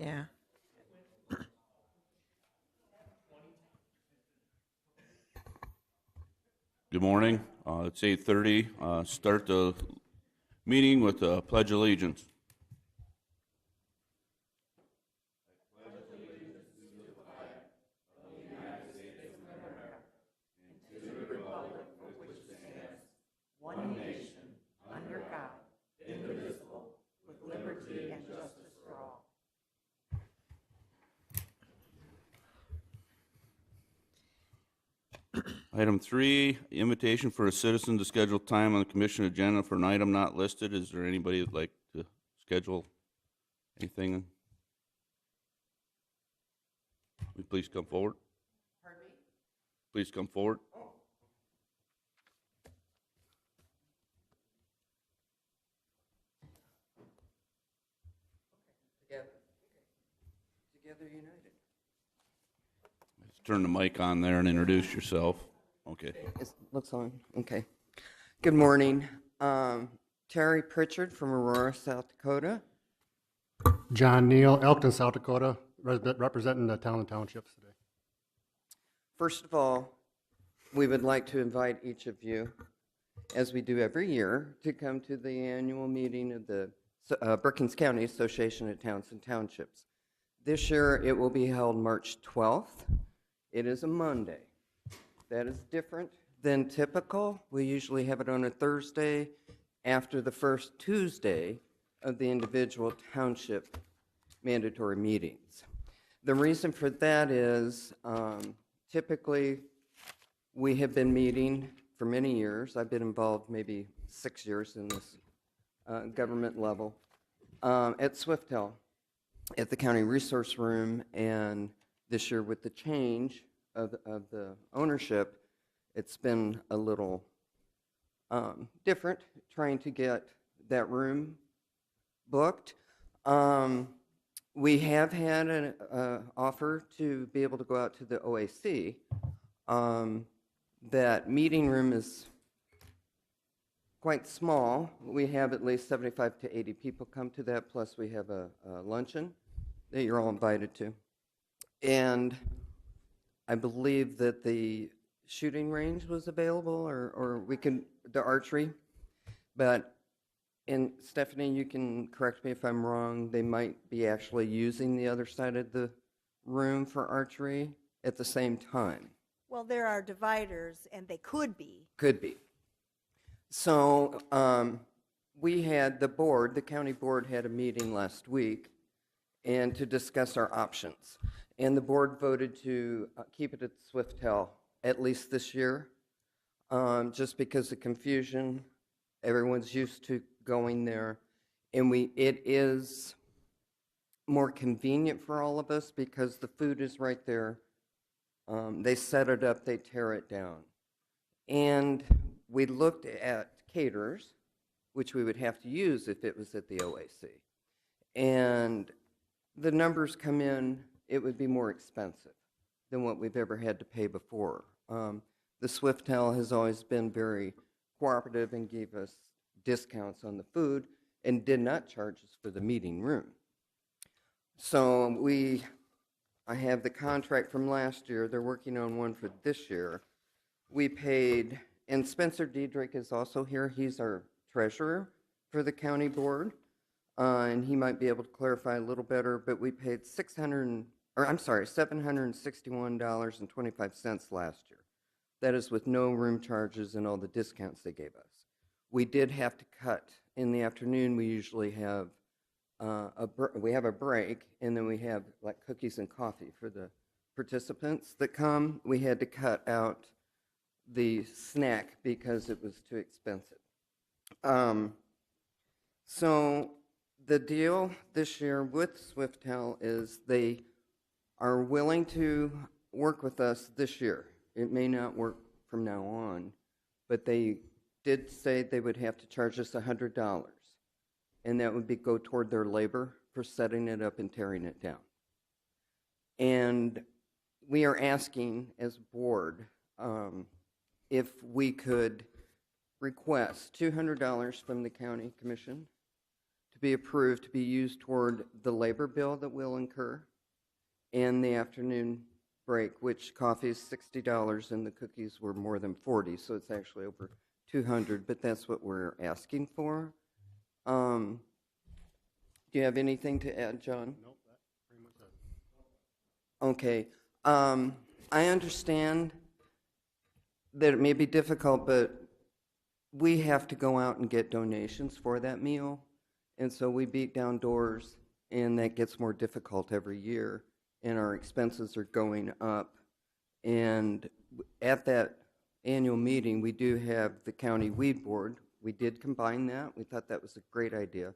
Yeah. Good morning. It's 8:30. Start the meeting with the Pledge of Allegiance. One nation, under God, indivisible, with liberty and justice for all. Item 3, invitation for a citizen to schedule time on the commission agenda for an item not listed. Is there anybody that'd like to schedule anything? Will you please come forward? Pardon me? Please come forward. Together united. Let's turn the mic on there and introduce yourself. Okay. It looks on. Okay. Good morning. Terry Pritchard from Aurora, South Dakota. John Neal, Elkton, South Dakota, representing the town and townships today. First of all, we would like to invite each of you, as we do every year, to come to the annual meeting of the Brookings County Association of Towns and Townships. This year, it will be held March 12th. It is a Monday. That is different than typical. We usually have it on a Thursday after the first Tuesday of the individual township mandatory meetings. The reason for that is typically we have been meeting for many years. I've been involved maybe 6 years in this government level at Swiftel at the county resource room, and this year with the change of the ownership, it's been a little different trying to get that room booked. We have had an offer to be able to go out to the OAC. That meeting room is quite small. We have at least 75 to 80 people come to that, plus we have a luncheon that you're all invited to. And I believe that the shooting range was available, or we can, the archery. But, and Stephanie, you can correct me if I'm wrong, they might be actually using the other side of the room for archery at the same time. Well, there are dividers, and they could be. Could be. So we had the board, the county board had a meeting last week and to discuss our options. And the board voted to keep it at Swiftel at least this year, just because of confusion. Everyone's used to going there. And it is more convenient for all of us because the food is right there. They set it up, they tear it down. And we looked at caterers, which we would have to use if it was at the OAC. And the numbers come in, it would be more expensive than what we've ever had to pay before. The Swiftel has always been very cooperative and gave us discounts on the food and did not charge us for the meeting room. So I have the contract from last year. They're working on one for this year. We paid, and Spencer Diedrich is also here. He's our treasurer for the county board, and he might be able to clarify a little better, but we paid $761.25 last year. That is with no room charges and all the discounts they gave us. We did have to cut. In the afternoon, we usually have a break, and then we have like cookies and coffee for the participants that come. We had to cut out the snack because it was too expensive. So the deal this year with Swiftel is they are willing to work with us this year. It may not work from now on, but they did say they would have to charge us $100, and that would go toward their labor for setting it up and tearing it down. And we are asking as a board if we could request $200 from the county commission to be approved to be used toward the labor bill that we'll incur and the afternoon break, which coffee is $60 and the cookies were more than 40, so it's actually over 200, but that's what we're asking for. Do you have anything to add, John? Nope, that pretty much it. Okay. I understand that it may be difficult, but we have to go out and get donations for that meal. And so we beat down doors, and that gets more difficult every year, and our expenses are going up. And at that annual meeting, we do have the county weed board. We did combine that. We thought that was a great idea.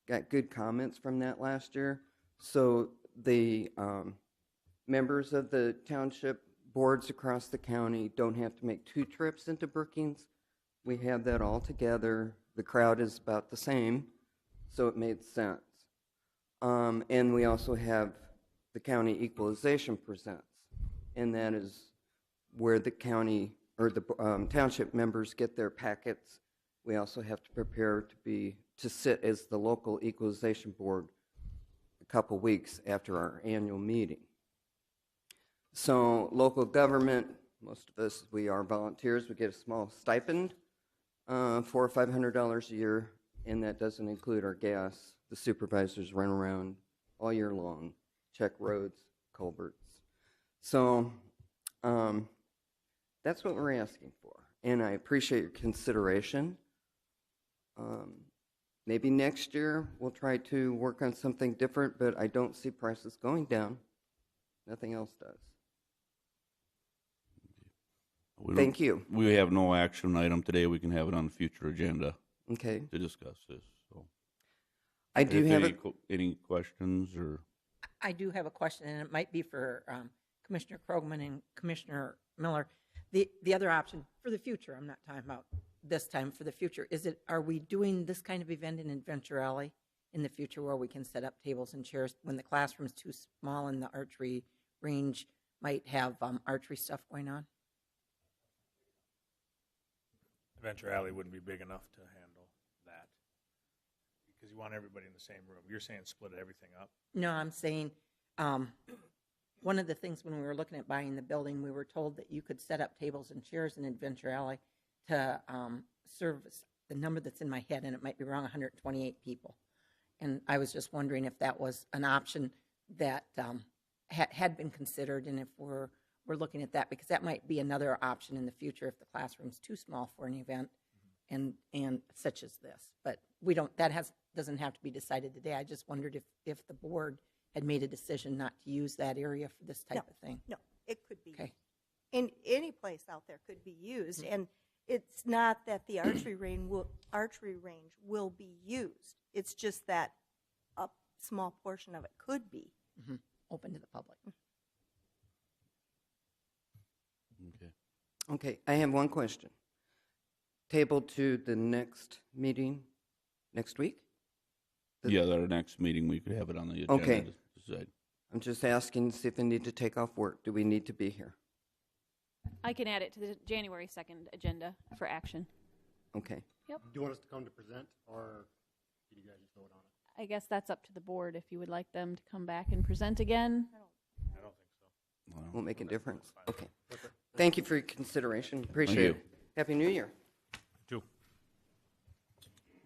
Got good comments from that last year. So the members of the township boards across the county don't have to make 2 trips into Brookings. We have that all together. The crowd is about the same, so it made sense. And we also have the county equalization presents, and that is where the county or the township members get their packets. We also have to prepare to sit as the local equalization board a couple weeks after our annual meeting. So local government, most of us, we are volunteers. We get a small stipend, $400 or $500 a year, and that doesn't include our gas. The supervisors run around all year long, check roads, culverts. So that's what we're asking for, and I appreciate your consideration. Maybe next year we'll try to work on something different, but I don't see prices going down. Nothing else does. Thank you. We have no action item today. We can have it on the future agenda Okay. to discuss this. So, I do have any questions or? I do have a question, and it might be for Commissioner Krogman and Commissioner Miller. The other option for the future, I'm not talking about this time, for the future, are we doing this kind of event in Adventure Alley in the future where we can set up tables and chairs when the classroom's too small and the archery range might have archery stuff going on? Adventure Alley wouldn't be big enough to handle that because you want everybody in the same room. You're saying split everything up? No, I'm saying one of the things when we were looking at buying the building, we were told that you could set up tables and chairs in Adventure Alley to service the number that's in my head, and it might be wrong, 128 people. And I was just wondering if that was an option that had been considered, and if we're looking at that, because that might be another option in the future if the classroom's too small for an event, and such as this. But we don't. Doesn't have to be decided today. I just wondered if the board had made a decision not to use that area for this type of thing. No, it could be. Okay. In any place out there could be used, and it's not that the archery range will be used. It's just that a small portion of it could be. Mm-hmm. Open to the public. Okay. Okay, I have one question. Table to the next meeting next week? Yeah, at our next meeting, we could have it on the agenda. Okay. To decide. I'm just asking to see if they need to take off work. Do we need to be here? I can add it to the January 2nd agenda for action. Okay. Do you want us to come to present, or do you guys just vote on it? I guess that's up to the board if you would like them to come back and present again. I don't think so. Well, Won't make a difference. Okay. Thank you for your consideration. Appreciate you. it. Happy New Year. Two.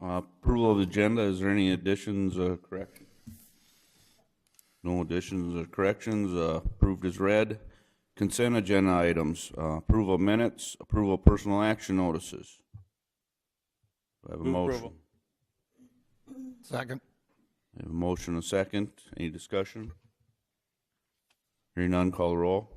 approval of the agenda. Is there any additions or corrections? No additions or corrections. Approved as read. Consent agenda items. Approval of minutes. Approval of personal action notices. Do I have a Move motion? approval. Second. I have a motion and a second. Any discussion? Hearing none, call the roll.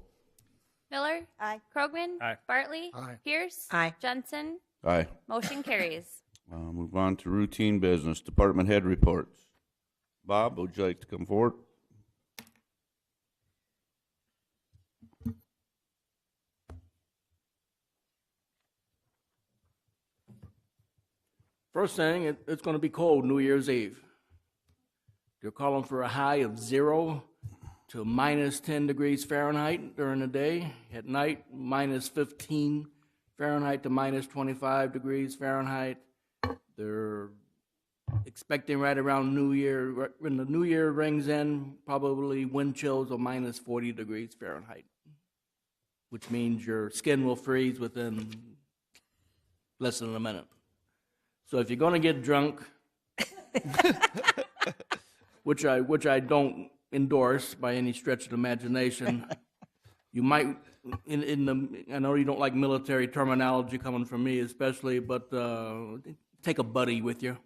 Miller? Aye. Krogman? Aye. Bartley? Aye. Pierce? Aye. Jensen? Aye. Motion carries. Move on to routine business. Department head reports. Bob, would you like to come forward? First thing, it's going to be cold New Year's Eve. They're calling for a high of 0 to minus 10 degrees Fahrenheit during the day. At night, minus 15 Fahrenheit to minus 25 degrees Fahrenheit. They're expecting right around New Year, when the New Year rings in, probably wind chills of minus 40 degrees Fahrenheit, which means your skin will freeze within less than a minute. So if you're going to get drunk, which I don't endorse by any stretch of the imagination, you might, I know you don't like military terminology coming from me especially, but take a buddy with you.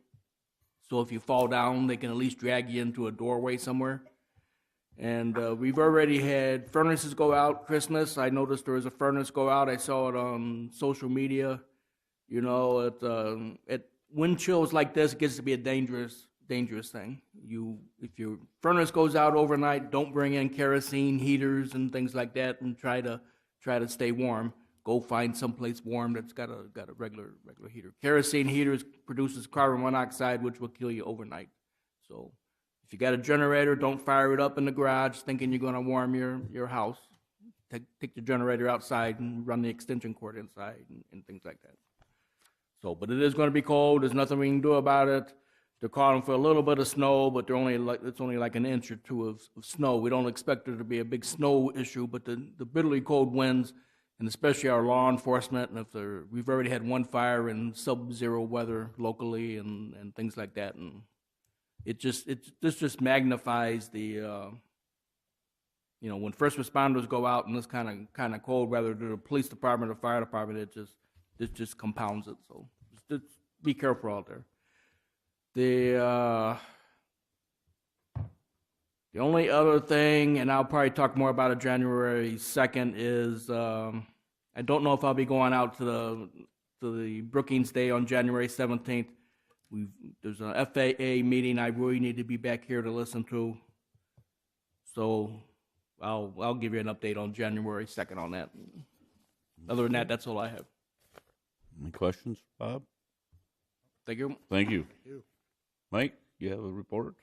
So if you fall down, they can at least drag you into a doorway somewhere. And we've already had furnaces go out Christmas. I noticed there was a furnace go out. I saw it on social media. You know, at wind chills like this, it gets to be a dangerous thing. If your furnace goes out overnight, don't bring in kerosene heaters and things like that, and try to stay warm. Go find someplace warm that's got a regular heater. Kerosene heaters produces carbon monoxide, which will kill you overnight. So if you got a generator, don't fire it up in the garage thinking you're going to warm your house. Take the generator outside and run the extension cord inside and things like that. So, but it is going to be cold. There's nothing we can do about it. They're calling for a little bit of snow, but it's only like an inch or two of snow. We don't expect there to be a big snow issue, but the bitterly cold winds, and especially our law enforcement, and we've already had one fire in sub-zero weather locally and things like that, and this just magnifies the when first responders go out in this kind of cold weather to the police department or fire department, it just compounds it. So just be careful out there. The only other thing, and I'll probably talk more about it January 2nd, is I don't know if I'll be going out to the Brookings Day on January 17th. There's an FAA meeting I really need to be back here to listen to. So I'll give you an update on January 2nd on that. Other than that, that's all I have. Any questions, Bob? Thank you. Thank you. Mike, you have a report?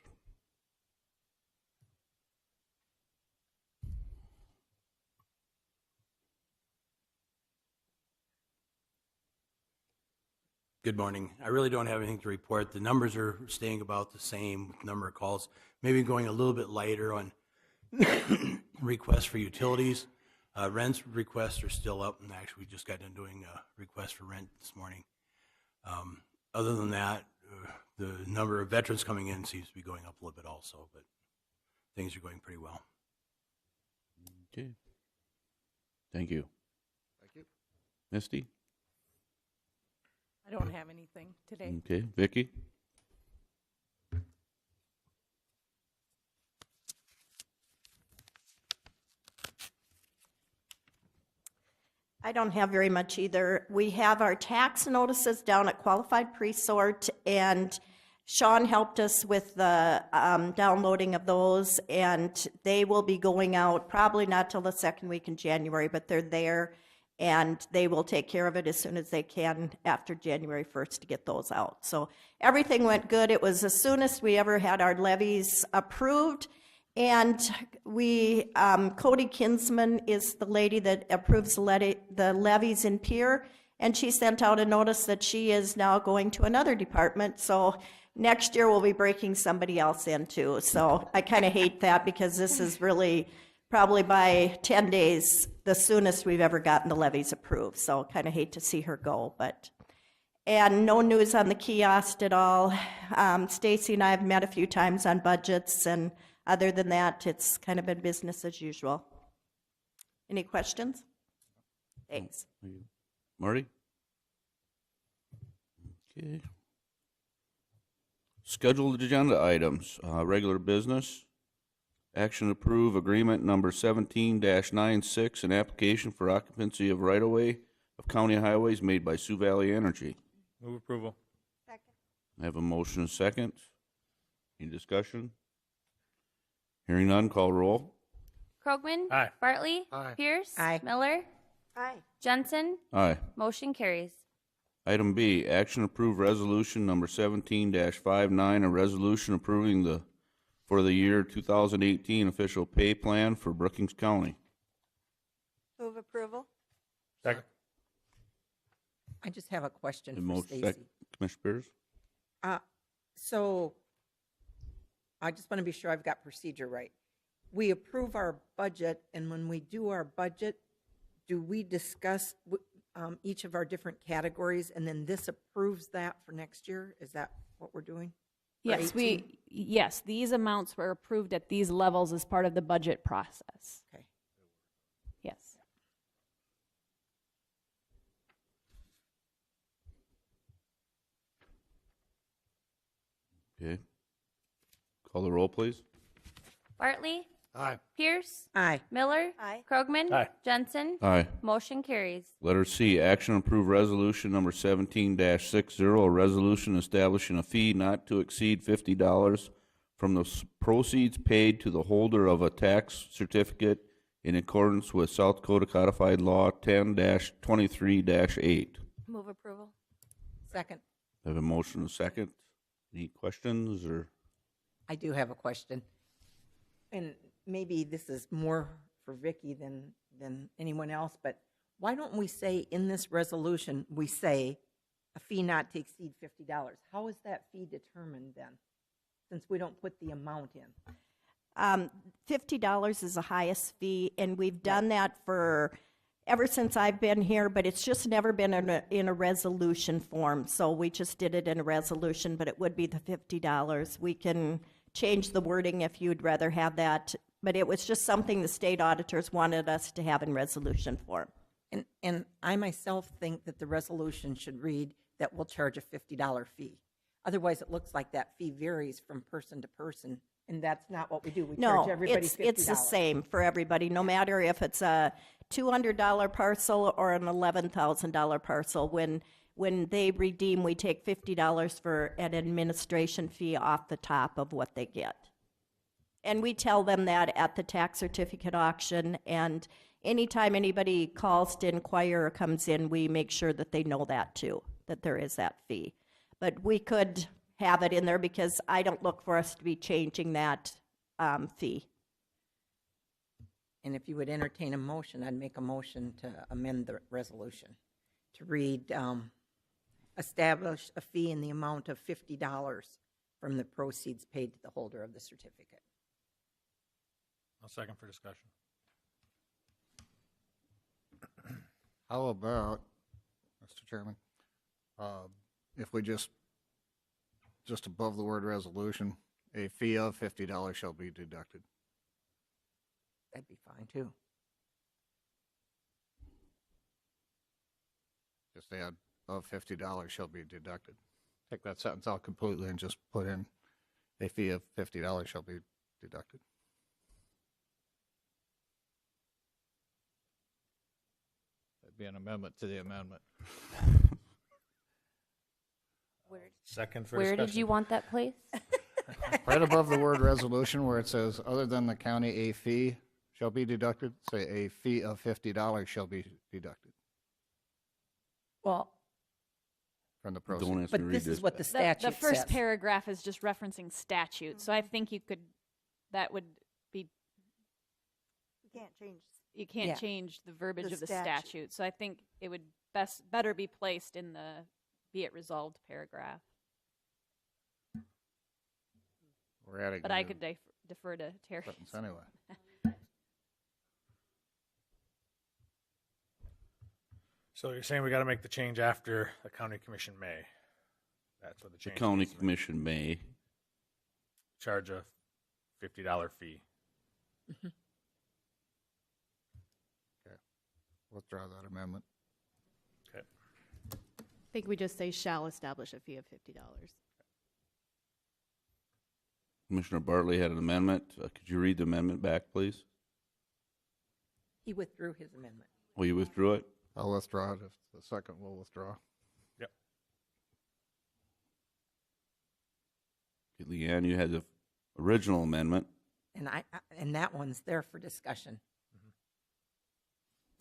Good morning. I really don't have anything to report. The numbers are staying about the same, number of calls, maybe going a little bit lighter on requests for utilities. Rents requests are still up, and actually we just got done doing a request for rent this morning. Other than that, the number of veterans coming in seems to be going up a little bit also, but things are going pretty well. Okay. Thank you. Thank you. Misty? I don't have anything today. Okay. Vicki? I don't have very much either. We have our tax notices down at Qualified Pre-Sort, and Sean helped us with the downloading of those, and they will be going out probably not till the second week in January, but they're there, and they will take care of it as soon as they can after January 1st to get those out. So everything went good. It was the soonest we ever had our levies approved. And Cody Kinsman is the lady that approves the levies in Pier, and she sent out a notice that she is now going to another department. So next year we'll be breaking somebody else in too. So I kind of hate that, because this is really probably by 10 days the soonest we've ever gotten the levies approved. So kind of hate to see her go, and no news on the kiosk at all. Stacy and I have met a few times on budgets, and other than that, it's kind of been business as usual. Any questions? Thanks. Marty? Okay. Scheduled agenda items. Regular business. Action to approve agreement number 17-96, an application for occupancy of right-of-way of county highways made by Sioux Valley Energy. Move approval. Second. I have a motion and a second. Any discussion? Hearing none, call roll. Krogman? Aye. Bartley? Aye. Pierce? Aye. Miller? Aye. Jensen? Aye. Motion carries. Item B, action approve resolution number 17-59, a resolution approving for the year 2018 official pay plan for Brookings County. Move approval. Second. I just have a question The for motion, Stacy. Commissioner Pierce? So I just want to be sure I've got procedure right. We approve our budget, and when we do our budget, do we discuss each of our different categories, and then this approves that for next year? Is that what we're doing? For Yes, 18? yes, these amounts were approved at these levels as part of the budget process. Okay. Yes. Okay. Call the roll, please. Bartley? Aye. Pierce? Aye. Miller? Aye. Krogman? Aye. Jensen? Aye. Motion carries. Letter C, action approve resolution number 17-60, a resolution establishing a fee not to exceed $50 from the proceeds paid to the holder of a tax certificate in accordance with South Dakota Codified Law 10-23-8. Move approval. Second. I have a motion and a second. Any questions or? I do have a question. And maybe this is more for Vicki than anyone else, but why don't we say in this resolution, we say a fee not to exceed $50? How is that fee determined then, since we don't put the amount in? $50 is the highest fee, and we've done that for ever since I've been here, but it's just never been in a resolution form. So we just did it in a resolution, but it would be the $50. We can change the wording if you'd rather have that, but it was just something the state auditors wanted us to have in resolution form. And I myself think that the resolution should read that we'll charge a $50 fee. Otherwise, it looks like that fee varies from person to person, and that's not what we do. We charge No, everybody $50. it's the same for everybody, no matter if it's a $200 parcel or an $11,000 parcel. When they redeem, we take $50 for an administration fee off the top of what they get. And we tell them that at the tax certificate auction, and anytime anybody calls to inquire or comes in, we make sure that they know that too, that there is that fee. But we could have it in there because I don't look for us to be changing that fee. And if you would entertain a motion, I'd make a motion to amend the resolution to read, establish a fee in the amount of $50 from the proceeds paid to the holder of the certificate. I'll second for discussion. How about, Mr. Chairman, if we just above the word resolution, a fee of $50 shall be deducted. That'd be fine too. Just add of $50 shall be deducted. Take that sentence out completely and just put in a fee of $50 shall be deducted. That'd be an amendment to the amendment. Second for Where discussion. did you want that place? Right above the word resolution where it says, other than the county, a fee shall be deducted, say a fee of $50 shall be deducted Well, from the Don't proceeds. have to but read this is what the The statute first says. paragraph is just referencing statute, so I think that would be, You can't change. you can't Yeah. change the verbiage The of the statute. statute. So I think it would better be placed in the be it resolved paragraph. We're adding But a I new could defer to Terry. sentence anyway. So you're saying we got to make the change after the county commission may? That's what the The change county needs to be. commission may. Charge a $50 fee. Withdraw that amendment. Okay. I think we just say shall establish a fee of $50. Commissioner Bartley had an amendment. Could you read the amendment back, please? He withdrew his amendment. Oh, you withdrew it? I'll withdraw it if the second will withdraw. Yep. Okay, Leanne, you had the original amendment. And and that one's there for discussion.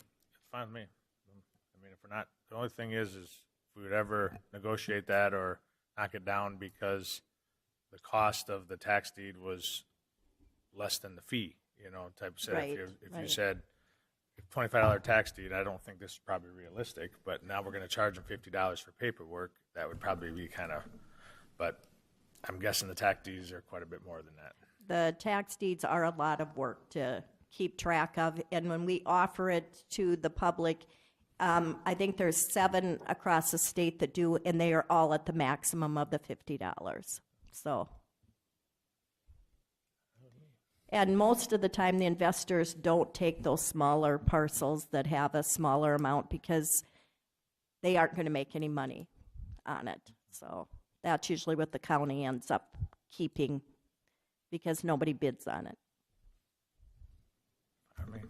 It's fine with me. I mean, if we're not, the only thing is if we would ever negotiate that or knock it down because the cost of the tax deed was less than the fee, type of set. Right, If you right. said $25 tax deed, I don't think this is probably realistic, but now we're going to charge them $50 for paperwork. That would probably be kind of, but I'm guessing the tax deeds are quite a bit more than that. The tax deeds are a lot of work to keep track of, and when we offer it to the public, I think there's 7 across the state that do, and they are all at the maximum of the $50. So, and most of the time, the investors don't take those smaller parcels that have a smaller amount because they aren't going to make any money on it. So that's usually what the county ends up keeping because nobody bids on it. I mean,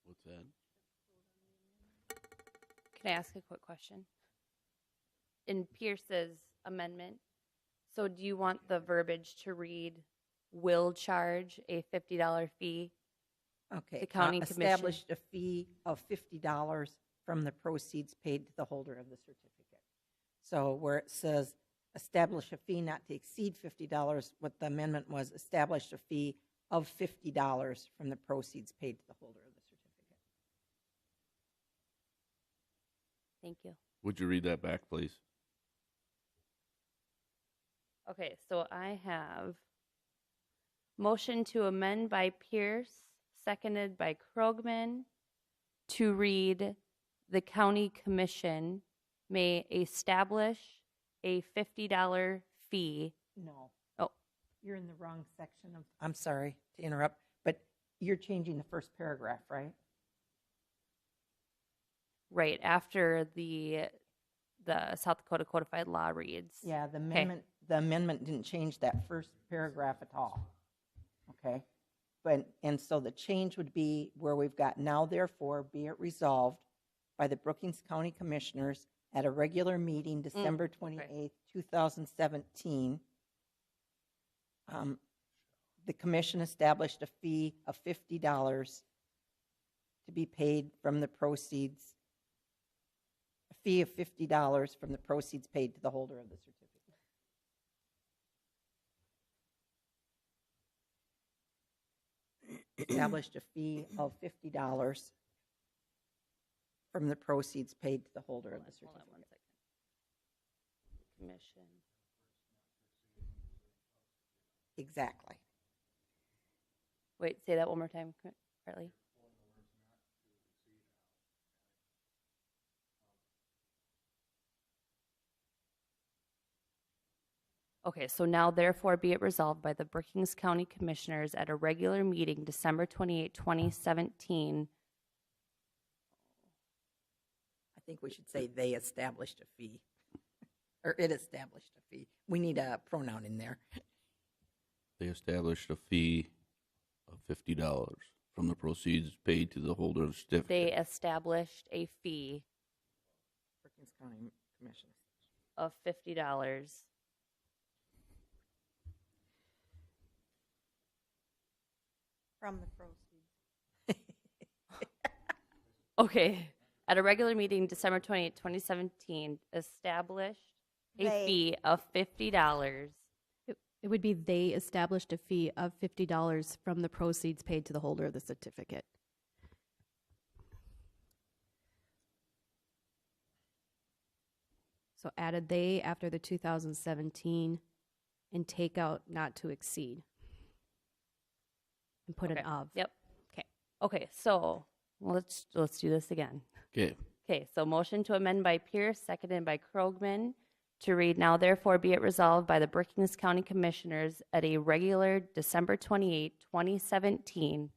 What's that? Can I ask a quick question? In Pierce's amendment, so do you want the verbiage to read, will charge a $50 fee? Okay. The county commission. Established a fee of $50 from the proceeds paid to the holder of the certificate. So where it says establish a fee not to exceed $50, what the amendment was, established a fee of $50 from the proceeds paid to the holder of the certificate. Thank you. Would you read that back, please? Okay, so I have motion to amend by Pierce, seconded by Krogman, to read the county commission may establish a $50 fee. No. Oh. You're in the wrong section of, I'm sorry to interrupt, but you're changing the first paragraph, right? Right after the South Dakota codified law reads. Yeah, the amendment didn't change that first paragraph at all. Okay? And so the change would be where we've got now therefore be it resolved by the Brookings County Commissioners at a regular meeting December 28th, 2017. The commission established a fee of $50 to be paid from the proceeds, a fee of $50 from the proceeds paid to the holder of the certificate. Established a fee of $50 from the proceeds paid to the holder of the Hold on one certificate. second. Commission. Exactly. Wait, say that one more time, Hartley. Okay, so now therefore be it resolved by the Brookings County Commissioners at a regular meeting December 28, 2017. I think we should say they established a fee. Or it established a fee. We need a pronoun in there. They established a fee of $50 from the proceeds paid to the holder of the certificate. They established a fee Brookings County Commission. of $50 From the proceeds. Okay. At a regular meeting, December 28, 2017, established a They. fee of $50. It would be they established a fee of $50 from the proceeds paid to the holder of the certificate. So added they after the 2017 and take out not to exceed. And put Okay. an of. Yep. Okay. Okay, so let's do this again. Okay. Okay, so motion to amend by Pierce, seconded by Krogman, to read now therefore be it resolved by the Brookings County Commissioners at a regular December 28, 2017,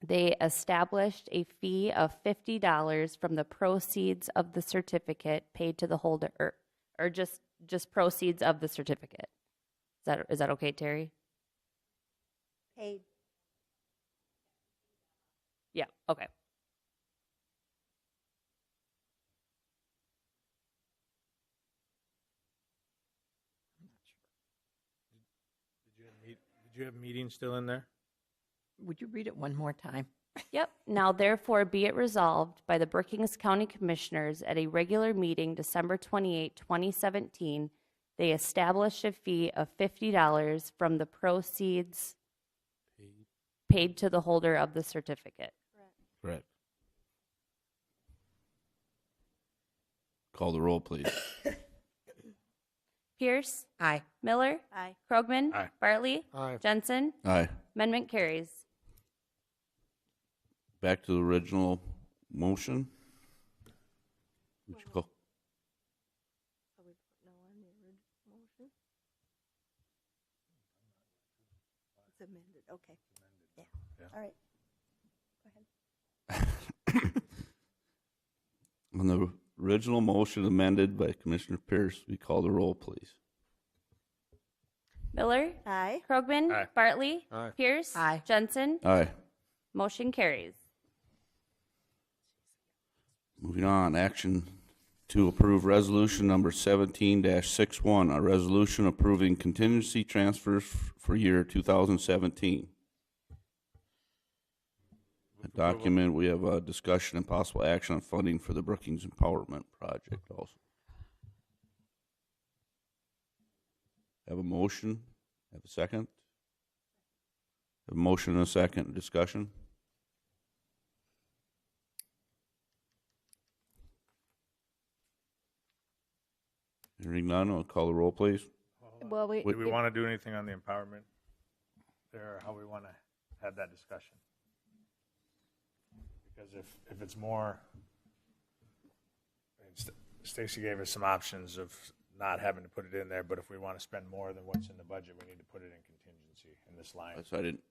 they established a fee of $50 from the proceeds of the certificate paid to the holder, or just proceeds of the certificate. Is that okay, Terry? Paid. Yeah, okay. Did you have meetings still in there? Would you read it one more time? Yep. Now therefore be it resolved by the Brookings County Commissioners at a regular meeting December 28, 2017, they established a fee of $50 from the proceeds paid to the holder of the certificate. Correct. Call the roll, please. Pierce, Aye. Miller, Aye. Krogman, Aye. Bartley, Aye. Jensen. Aye. Amendment carries. Back to the original motion. Would you call? Are we putting no on the original motion? It's amended, okay. Yeah, Yeah. all right. Go ahead. On the original motion amended by Commissioner Pierce, we call the roll, please. Miller, Aye. Krogman, Aye. Bartley, Aye. Pierce, Aye. Jensen. Aye. Motion carries. Moving on, action to approve resolution number 17-61, a resolution approving contingency transfers for year 2017. A document, we have a discussion and possible action on funding for the Brookings Empowerment Project also. Have a motion, have a second? Have a motion and a second, discussion? Hearing none, I'll call the roll, please. Well, Do we want to do anything on the empowerment there, or how we want to have that discussion? Because if it's more, I mean, Stacy gave us some options of not having to put it in there, but if we want to spend more than what's in the budget, we need to put it in contingency in this line. So I didn't.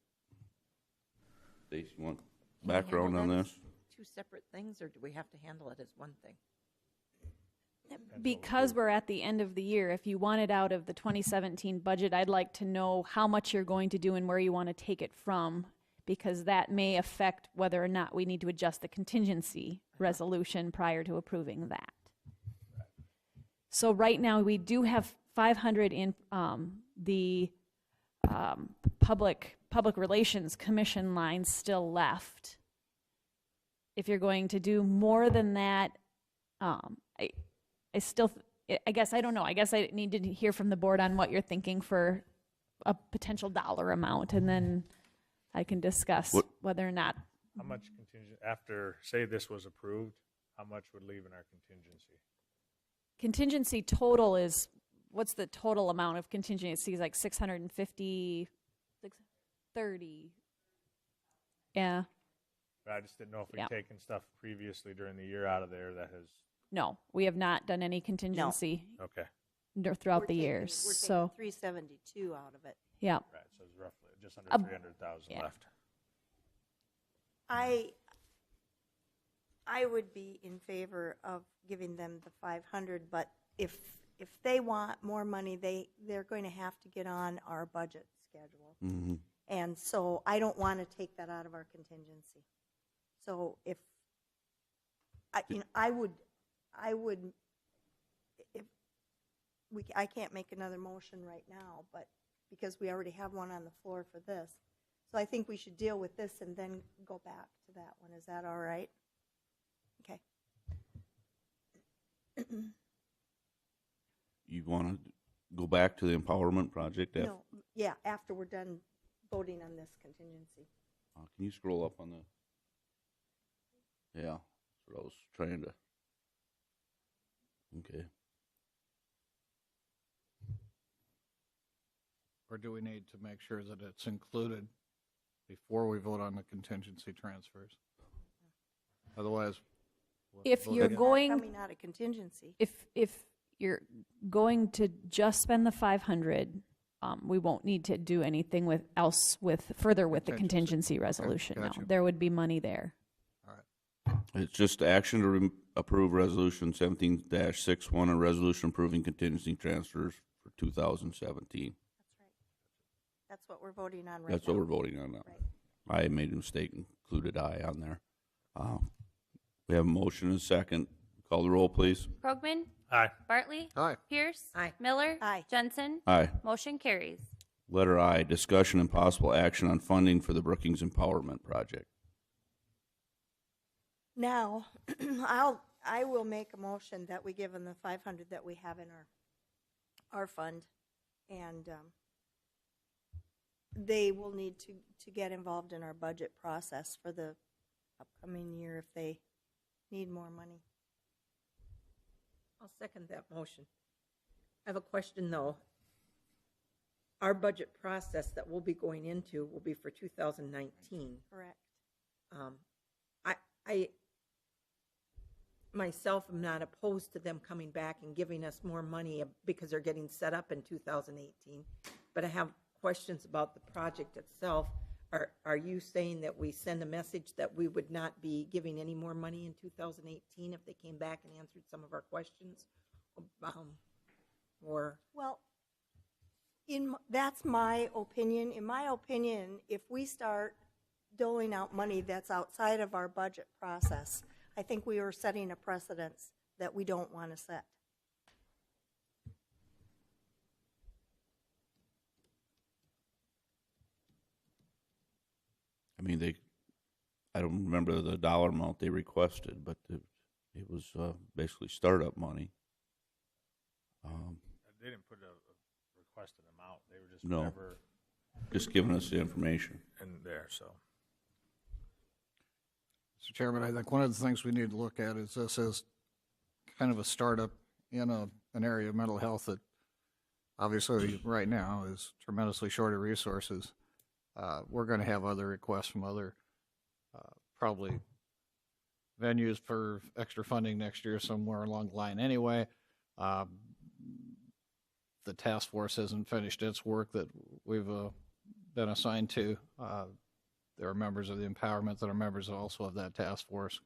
Stacy, you want Can we background on handle that this? as two separate things, or do we have to handle it as one thing? because we're at the end of the year, if you want it out of the 2017 budget, I'd like to know how much you're going to do and where you want to take it from, because that may affect whether or not we need to adjust the contingency resolution prior to approving that. So right now, we do have 500 in the public relations commission line still left. If you're going to do more than that, I guess I don't know. I guess I need to hear from the board on what you're thinking for a potential dollar amount, and then I can discuss whether or not. How much contingent, after, say this was approved, how much would leave in our contingency? Contingency total is, what's the total amount of contingency? It's like 650, 630. Yeah. But I just didn't know if we'd Yeah. taken stuff previously during the year out of there that has, No, we have not done any contingency okay, throughout the years. We're So, taking 372 out of it. yeah. right, so it's roughly just under 300,000 yeah. left. I would be in favor of giving them the 500, but if they want more money, they're going to have to get on our budget schedule. Mm-hmm. And so I don't want to take that out of our contingency. So if I would if I can't make another motion right now, but because we already have one on the floor for this. So I think we should deal with this and then go back to that one. Is that all right? Okay. You want to go back to the empowerment project? No, yeah, after we're done voting on this contingency. Can you scroll up on the? Yeah, that's what I was trying to. Okay. Or do we need to make sure that it's included before we vote on the contingency transfers? Otherwise, If vote you're again. going, Coming out of contingency. if you're going to just spend the 500, we won't need to do anything with the contingency resolution. No, gotcha. there would be money there. It's just action to approve resolution 17-61, a resolution approving contingency transfers for 2017. That's what we're voting on right now. That's what we're voting on now. Right. I made a mistake, included I on there. We have a motion and a second. Call the roll, please. Krogman? Aye. Bartley? Aye. Pierce? Aye. Miller? Aye. Jensen? Aye. Motion carries. Letter I, discussion and possible action on funding for the Brookings Empowerment Project. Now, I will make a motion that we give them the 500 that we have in our fund, and they will need to get involved in our budget process for the upcoming year if they need more money. I'll second that motion. I have a question, though. Our budget process that we'll be going into will be for 2019. Correct. I myself am not opposed to them coming back and giving us more money because they're getting set up in 2018. But I have questions about the project itself. Are you saying that we send a message that we would not be giving any more money in 2018 if they came back and answered some of our questions? Or Well, that's my opinion. In my opinion, if we start doling out money that's outside of our budget process, I think we are setting a precedence that we don't want to set. I mean, I don't remember the dollar amount they requested, but it was basically startup money. They didn't put a requested amount. They were just No. whatever Just giving us the information. in there, so. Mr. Chairman, I think one of the things we need to look at is this is kind of a startup in an area of mental health that obviously right now is tremendously short of resources. We're going to have other requests from other probably venues for extra funding next year somewhere along the line anyway. The task force hasn't finished its work that we've been assigned to. There are members of the empowerment that are members also of that task force.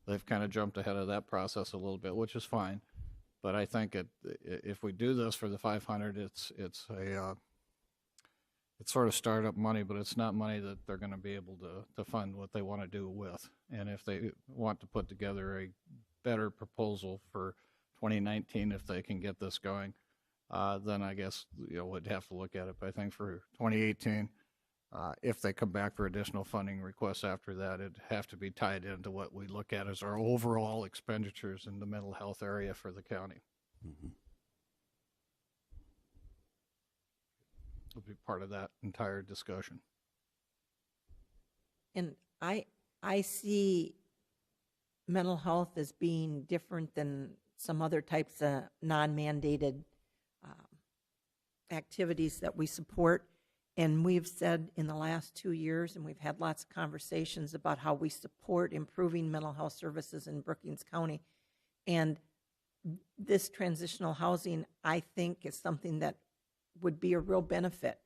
They've kind of jumped ahead of that process a little bit, which is fine. But I think if we do this for the 500, it's sort of startup money, but it's not money that they're going to be able to fund what they want to do with. And if they want to put together a better proposal for 2019, if they can get this going, then I guess we'd have to look at it. But I think for 2018, if they come back for additional funding requests after that, it'd have to be tied into what we look at as our overall expenditures in the mental health area for the county. Mm-hmm. It'll be part of that entire discussion. And I see mental health as being different than some other types of non-mandated activities that we support. And we've said in the last 2 years, and we've had lots of conversations about how we support improving mental health services in Brookings County. And this transitional housing, I think, is something that would be a real benefit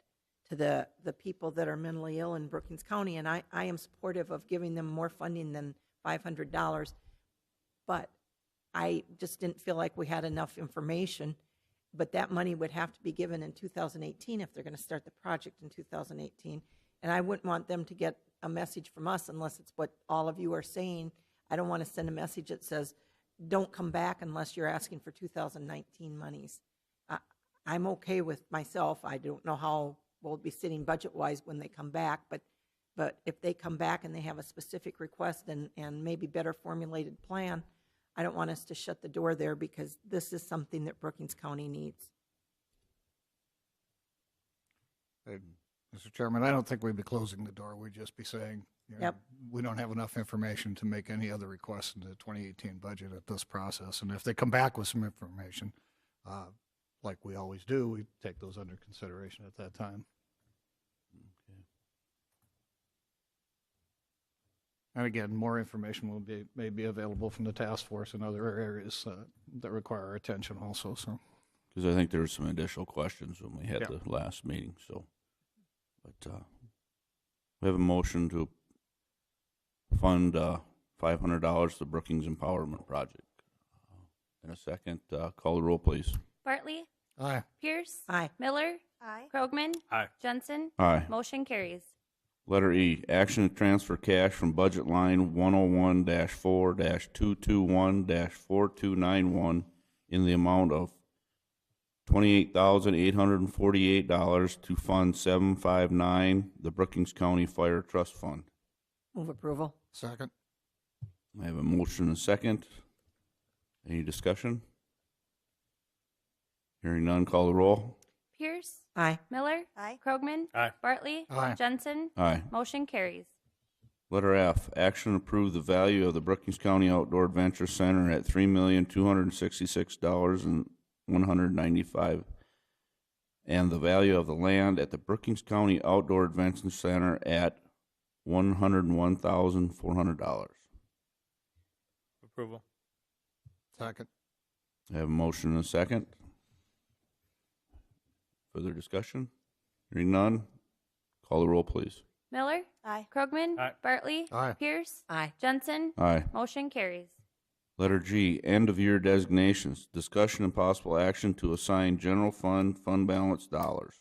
to the people that are mentally ill in Brookings County. And I am supportive of giving them more funding than $500. But I just didn't feel like we had enough information. But that money would have to be given in 2018 if they're going to start the project in 2018. And I wouldn't want them to get a message from us unless it's what all of you are saying. I don't want to send a message that says, don't come back unless you're asking for 2019 monies. I'm okay with myself. I don't know how we'll be sitting budget-wise when they come back, but if they come back and they have a specific request and maybe better formulated plan, I don't want us to shut the door there because this is something that Brookings County needs. Mr. Chairman, I don't think we'd be closing the door. We'd just be saying, Yep. we don't have enough information to make any other requests in the 2018 budget at this process. And if they come back with some information, like we always do, we take those under consideration at that time. And again, more information may be available from the task force in other areas that require our attention also. So, Because I think there were some additional questions when we had Yeah. the last meeting. So, but we have a motion to fund $500 to Brookings Empowerment Project. In a second, call the roll, please. Bartley? aye. Pierce? Aye. Miller? Aye. Krogman? Aye. Jensen? Aye. Motion carries. Letter E, action to transfer cash from budget line 101-4-221-4291 in the amount of $28,848 to Fund 759, the Brookings County Fire Trust Fund. Move approval. Second. I have a motion and a second. Any discussion? Hearing none, call the roll. Pierce? Aye. Miller? Aye. Krogman? Aye. Bartley? Aye. Jensen? Aye. Motion carries. Letter F, action approve the value of the Brookings County Outdoor Adventure Center at $3,266,195, and the value of the land at the Brookings County Outdoor Adventure Center at $101,400. Approval. Second. I have a motion and a second. Further discussion? Hearing none, call the roll, please. Miller? Aye. Krogman? Aye. Bartley? Aye. Pierce? Aye. Jensen? Aye. Motion carries. Letter G, end of year designations. Discussion and possible action to assign general fund balance dollars.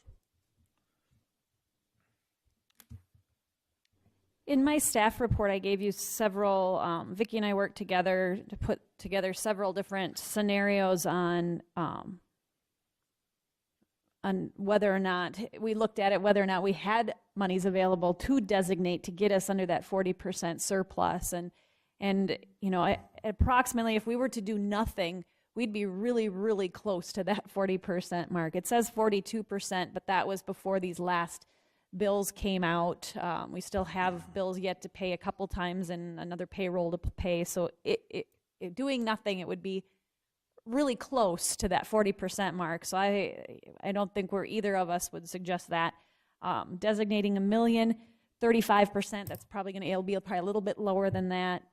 In my staff report, I gave you several, Vicki and I worked together to put together several different scenarios on whether or not, we looked at it, whether or not we had monies available to designate to get us under that 40% surplus. And you know, approximately if we were to do nothing, we'd be really, really close to that 40% mark. It says 42%, but that was before these last bills came out. We still have bills yet to pay a couple times and another payroll to pay. So doing nothing, it would be really close to that 40% mark. So I don't think either of us would suggest that. Designating $1 million, 35%, that's probably it'll be probably a little bit lower than that.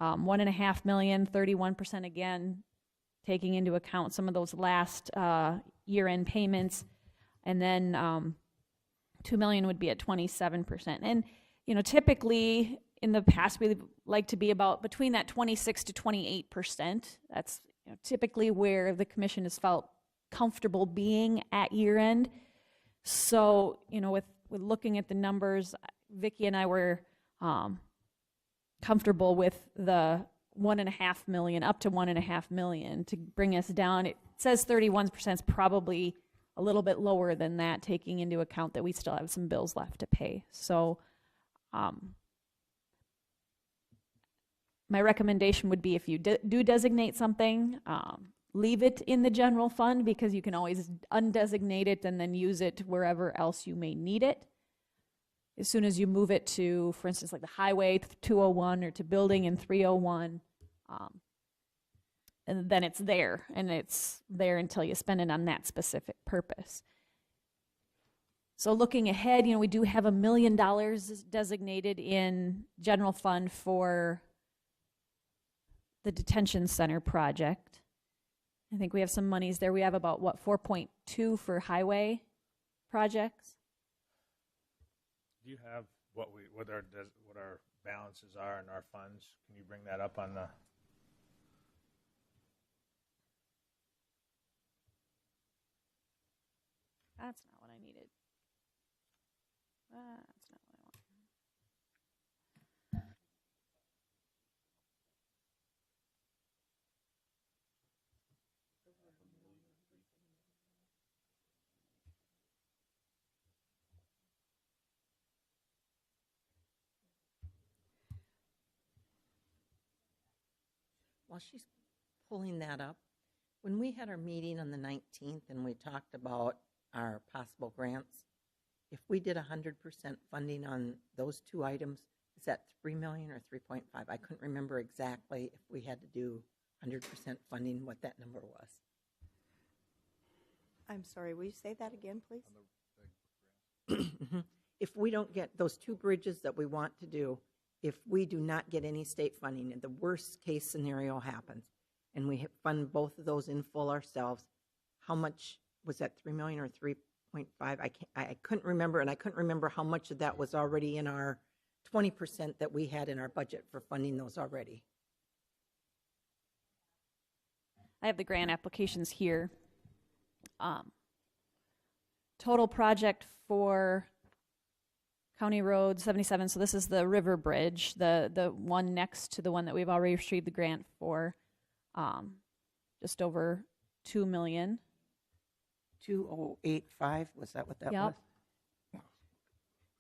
$1.5 million, 31% again, taking into account some of those last year-end payments. And then $2 million would be at 27%. And, you know, typically in the past, we like to be about between that 26 to 28%. That's typically where the commission has felt comfortable being at year end. So, you know, with looking at the numbers, Vicki and I were comfortable with the $1.5 million, up to $1.5 million to bring us down. It says 31% is probably a little bit lower than that, taking into account that we still have some bills left to pay. So, my recommendation would be if you do designate something, leave it in the general fund because you can always undesignate it and then use it wherever else you may need it. As soon as you move it to, for instance, like the highway 201 or to building in 301, and then it's there, and it's there until you spend it on that specific purpose. So looking ahead, you know, we do have $1 million designated in general fund for the detention center project. I think we have some monies there. We have about, 4.2 for highway projects. Do you have what our balances are in our funds? Can you bring that up on the? That's not what I needed. That's not what I want. While she's pulling that up, when we had our meeting on the 19th and we talked about our possible grants, if we did 100% funding on those two items, is that $3 million or 3.5? I couldn't remember exactly if we had to do 100% funding, what that number was. I'm sorry, will you say that again, please? If we don't get those two bridges that we want to do, if we do not get any state funding and the worst case scenario happens and we fund both of those in full ourselves, how much was that, 3 million or 3.5? I couldn't remember, and I couldn't remember how much of that was already in our 20% that we had in our budget for funding those already. I have the grant applications here. Total project for County Road 77, so this is the river bridge, the one next to the one that we've already received the grant for, just over $2 million. 2085, was that what that Yep. was?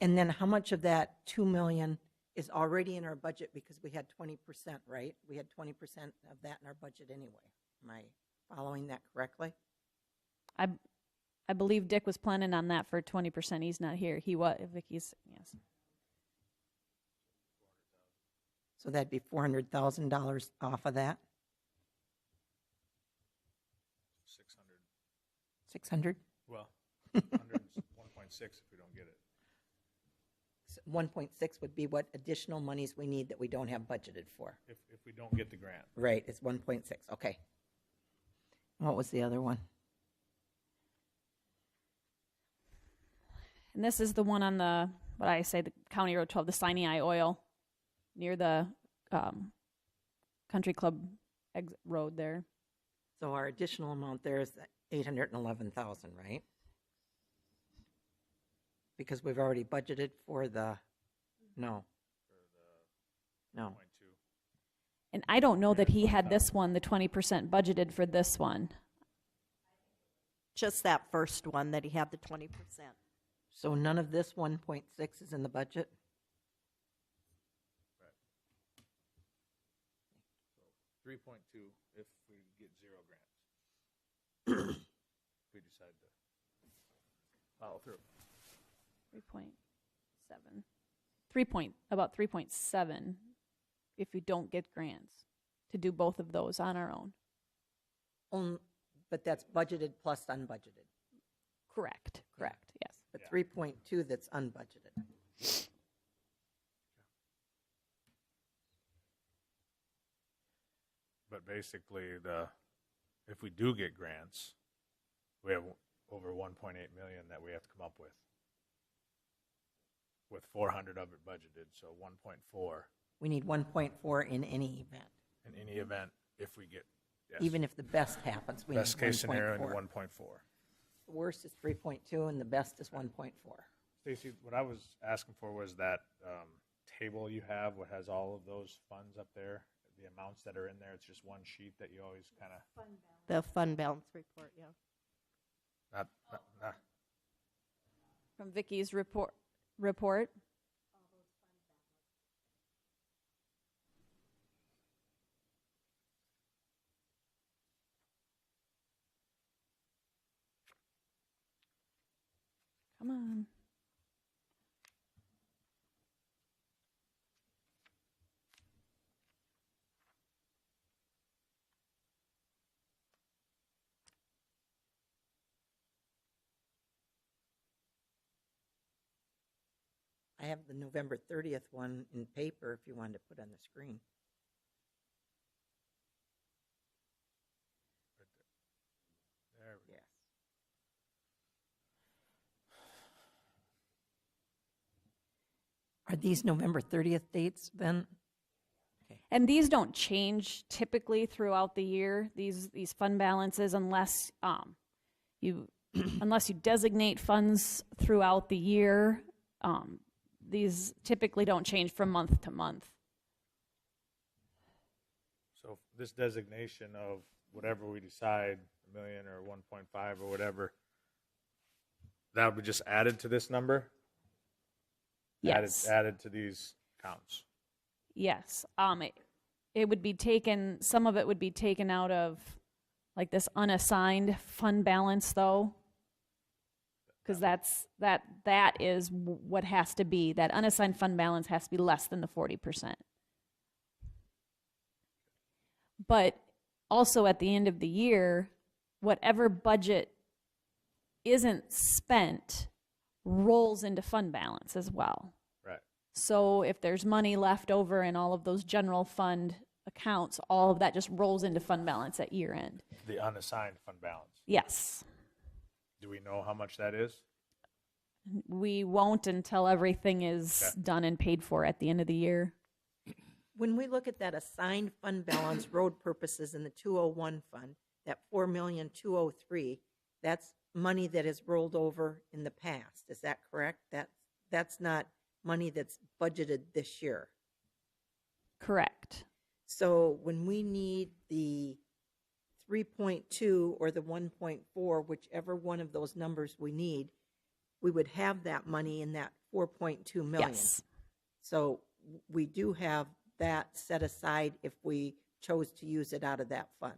And then how much of that 2 million is already in our budget because we had 20%, right? We had 20% of that in our budget anyway. Am I following that correctly? I believe Dick was planning on that for 20%. He's not here. He was. Vicky's, yes. So that'd be $400,000 off of that? 600, 600? well, 1.6 if we don't get it. 1.6 would be what additional monies we need that we don't have budgeted for. If we don't get the grant. Right, it's 1.6, okay. What was the other one? And this is the one on the, what I say, the County Road 12, the Sinai Oil, near the Country Club road there. So our additional amount there is 811,000, right? Because we've already budgeted for the, no. No. 0.2. And I don't know that he had this one, the 20% budgeted for this one. Just that first one that he had the 20%. So none of this 1.6 is in the budget? So 3.2 if we get 0 grants. If we decide to follow through. 3.7. About 3.7 if we don't get grants to do both of those on our own. But that's budgeted plus unbudgeted. Correct, yes. But 3.2 that's unbudgeted. But basically, if we do get grants, we have over 1.8 million that we have to come up with 400 of it budgeted, so 1.4 We need 1.4 in any event. in any event if we get, yes. Even if the best happens, we need 1.4. Best case scenario, 1.4. The worst is 3.2 and the best is 1.4. Stacy, what I was asking for was that table you have, what has all of those funds up there, the amounts that are in there. It's just one sheet that you always kind of. The fund balance report, yeah. Not. From Vicky's report. Come on. I have the November 30th one in paper if you wanted to put on the screen. There we go. Yes. Are these November 30th dates then? And these don't change typically throughout the year, these fund balances, unless you unless you designate funds throughout the year. These typically don't change from month to month. So this designation of whatever we decide, $1 million or 1.5 or whatever, that would be just added to this number? Yes. Added to these counts. Yes. It would be taken, some of it would be taken out of like this unassigned fund balance though. Because that is what has to be. That unassigned fund balance has to be less than the 40%. But also at the end of the year, whatever budget isn't spent rolls into fund balance as well. Right. So if there's money left over in all of those general fund accounts, all of that just rolls into fund balance at year end. The unassigned fund balance. Yes. Do we know how much that is? We won't until everything is done and paid for at the end of the year. When we look at that assigned fund balance road purposes in the 201 fund, that 4,203,000, that's money that has rolled over in the past. Is that correct? That's not money that's budgeted this year. Correct. So when we need the 3.2 or the 1.4, whichever one of those numbers we need, we would have that money in that 4.2 million. Yes. So we do have that set aside if we chose to use it out of that fund.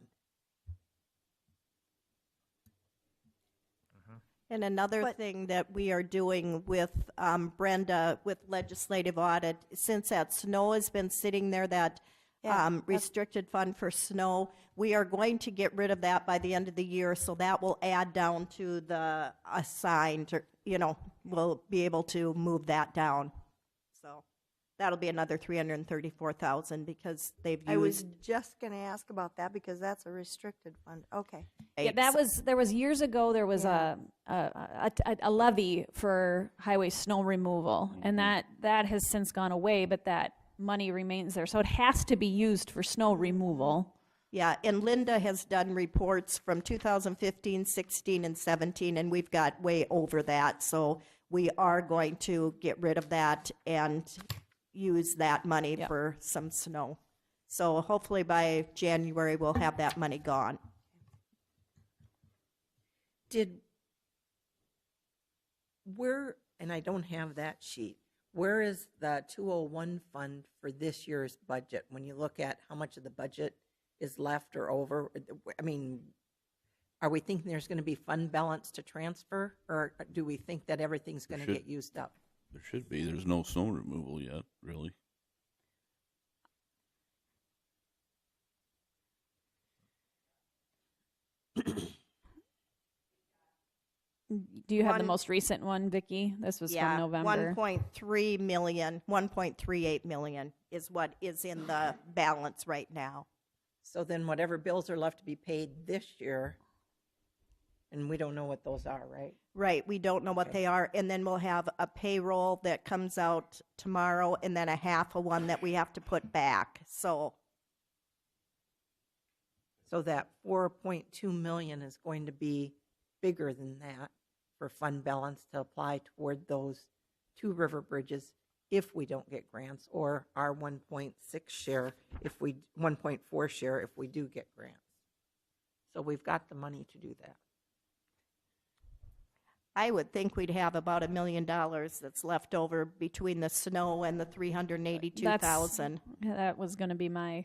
And another thing that we are doing with Brenda, with legislative audit, since that snow has been sitting there, that restricted fund for snow, we are going to get rid of that by the end of the year, so that will add down to the assigned, or, we'll be able to move that down. So that'll be another $334,000 because they've used. I was just going to ask about that because that's a restricted fund. Okay. Yeah, there was years ago, there was a levy for highway snow removal, and that has since gone away, but that money remains there. So it has to be used for snow removal. Yeah, and Linda has done reports from 2015, 16, and 17, and we've got way over that. So we are going to get rid of that and use that money for some snow. So hopefully by January, we'll have that money gone. And I don't have that sheet, where is the 201 fund for this year's budget? When you look at how much of the budget is left or over, I mean, are we thinking there's going to be fund balance to transfer, or do we think that everything's going to get used up? There should be. There's no snow removal yet, really. Do you have the most recent one, Vicki? This was from November. 1.3 million, 1.38 million is what is in the balance right now. So then whatever bills are left to be paid this year, and we don't know what those are, right? Right, we don't know what they are, and then we'll have a payroll that comes out tomorrow, and then a half of one that we have to put back, so. So that 4.2 million is going to be bigger than that for fund balance to apply toward those two river bridges if we don't get grants, or our 1.6 share, 1.4 share if we do get grants. So we've got the money to do that. I would think we'd have about $1 million that's left over between the snow and the 382,000. That was going to be my